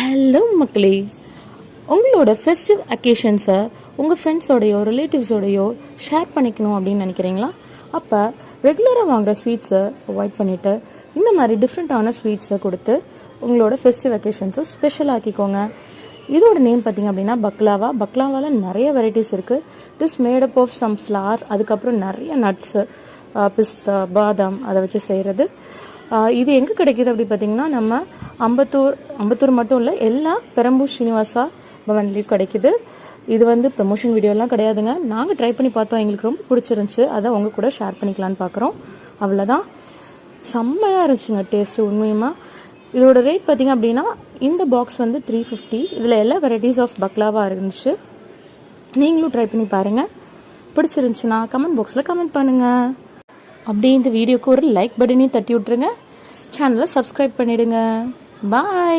Hello மக்களே, உங்களோட festive அக்கேஷன்ஸை உங்கள் ஃப்ரெண்ட்ஸோடையோ ரிலேட்டிவ்ஸோடையோ ஷேர் பண்ணிக்கணும் அப்படின்னு நினைக்கிறீங்களா? அப்போ ரெகுலராக வாங்குகிற ஸ்வீட்ஸை அவாய்ட் பண்ணிவிட்டு இந்த மாதிரி டிஃப்ரெண்ட்டான ஸ்வீட்ஸை கொடுத்து உங்களோட ஃபெஸ்டிவ் அக்கேஷன்ஸை ஸ்பெஷல் ஆக்கிக்கோங்க. இதோட நேம் பார்த்தீங்க அப்படின்னா பக்லாவா. பக்லாவாவில் நிறைய வெரைட்டிஸ் இருக்குது. It is made up of some flour, அதுக்கப்புறம் நிறைய நட்ஸு, பிஸ்தா, பாதாம் அதை வச்சு செய்கிறது. இது எங்கே கிடைக்கிது அப்படி பார்த்தீங்கன்னா நம்ம அம்பத்தூர் மட்டும் இல்லை, எல்லா பெரம்பூர் ஸ்ரீனிவாசா பவன்லேயும் கிடைக்கிது. இது ப்ரமோஷன் வீடியோலாம் கிடையாதுங்க. நாங்கள் ட்ரை பண்ணி பார்த்தோம், எங்களுக்கு ரொம்ப பிடிச்சிருந்துச்சு. அதை உங்கள் கூட ஷேர் பண்ணிக்கலான்னு பார்க்குறோம். அவ்வளோதான், செம்மையாக இருந்துச்சுங்க டேஸ்ட்டு உண்மையுமா. இதோட ரேட் பார்த்தீங்க அப்படின்னா இந்த பாக்ஸ் 350. இதில் எல்லா வெரைட்டிஸ் ஆஃப் பக்லாவா இருந்துச்சு. நீங்களும் ட்ரை பண்ணி பாருங்கள். பிடிச்சிருந்துச்சுன்னா கமெண்ட் பாக்ஸில் கமெண்ட் பண்ணுங்கள். அப்படியே இந்த வீடியோக்கு ஒரு லைக் பட்டனையும் தட்டி விட்டுருங்க. சேனலை சப்ஸ்கிரைப் பண்ணிடுங்க. பாய்.